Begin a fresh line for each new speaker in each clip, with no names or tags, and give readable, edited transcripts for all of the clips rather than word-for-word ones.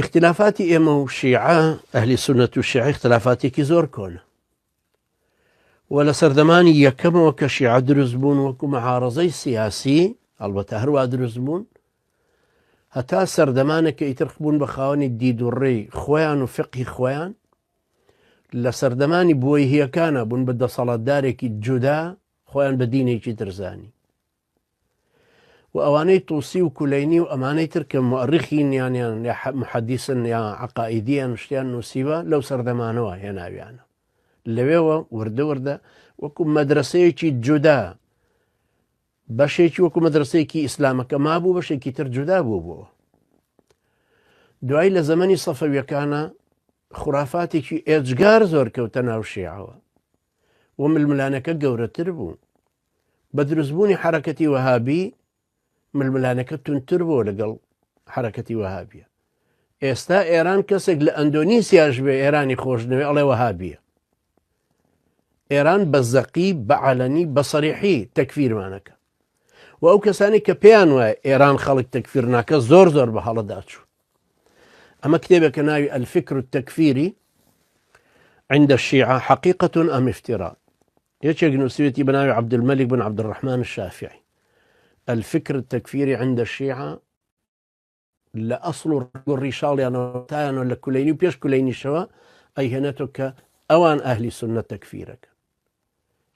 اختلافاتی ئێمە و شیعە ئەهلی سونەت و شیعە اختلافاتێکی زۆر کۆنە و لە سەردەمانی یەکەمەوە کە شیعە دروست بوون وەکو مەعارەزەی سیاسی هەڵبەتە هەروە دروست بوون هەتا سەردەمانێکە ئیتر بوون بە خاوەنی دید و ڕێی خۆیان و فقی خۆیان لە سەردەمانی بۆیهیەکانە بوون بە دەسەڵاتدارێکی جودا خۆیان بە دینێکی ترزانی و ئەوانەی تووسی و کولەینی و ئەمانەی تر کە مؤرخین یانیان یا محەدیثن یا عەقائیدیان شتیان نووسیوە لەو سەردەمانەوە هێناویانە لەوێوە وردە وردە وەکو مەدرسەیەکی جودا بەشێکی وەکو مەدرسەیەکی ئیسلامەکە مابوو بەشێکی تر جودا بوو دوای لە زەمەنی سەفەویەکانە خوڕافاتێکی ئێجگار زۆر کەوتە ناو شیعەوە و ململانەکە گەورەتر بوو بە دروستبوونی حرەکەتی وەهابی ململانەکە تونتر بوو لەگەڵ حرەکەتی وەهابیە ئێستا ئێران کەسێک لە ئەندۆنیسیاش بێ ئێرانی خۆشنەوێ ئەڵێ وەهابیە ئێران بە زەقی بە عەلەنی بە سەریحی تەکفیرمانەکە و ئەو کەسانی کە پێیان وایە ئێران خەڵک تەکفیر ناکە زۆر زۆر بە هەڵەدا چوو ئەمە کتێبێکە ناوی الفکر التەکفیری عند الشيعة حقيقة أم افتراء يشيك نسويتي بناوي عبد الملك بن عبد الرحمن الشافعي الفكر التكفيري عند الشيعة لأصل الرشال يعني تايان ولا كليني وبيش كليني شوا أي هنتك أوان أهل سنة تكفيرك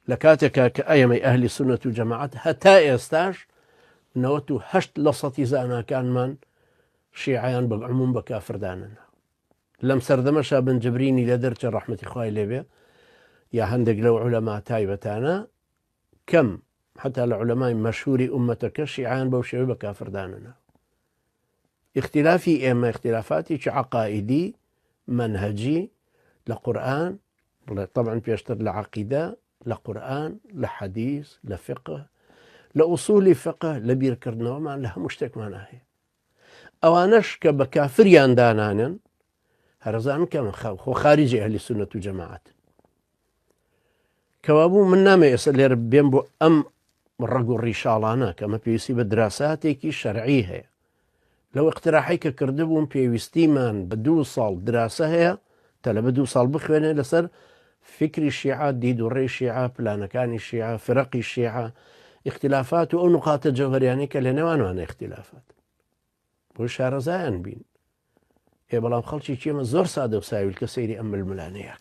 لكاتك كأيمي أهل سنة جماعات هتا يستاج نوتو هشت لصتي زانا كان من شيعيان بالعموم بكافر داننا لم سردمشا بن جبريني لدرجة رحمة إخوائي ليبيا يا هندق لو علماء تايبتانا كم حتى العلماء مشهوري أمتك شيعان بوشيوي بكافر داننا اختلافي إما اختلافاتي عقائدي منهجي لقرآن طبعا بيشتر لعقيدة لقرآن لحديث لفقه لأصول فقه لبير كردنا وما لها مشتك معنا هي أوانش كبكافر ياندانانا هرزان كما خو خارج أهل السنة والجماعات كوابو من نامي يسأل بينبو أم رقو الرشالانا كما بيسي بدراساتي شرعية لو اقتراحيك كردبون بيوستيمان بدو صال دراسة هي تلا بدو صال بخواني لسر فكر الشيعة ديدو الري الشيعة بلانكاني الشيعة فرقي الشيعة اختلافات أو نقاط الجوهرياني كالنوان اختلافات بوش هرزان بين بەڵام خەڵکی چێمە زۆر سادە و ساویل کە سەیری ئەم ململانەیەکە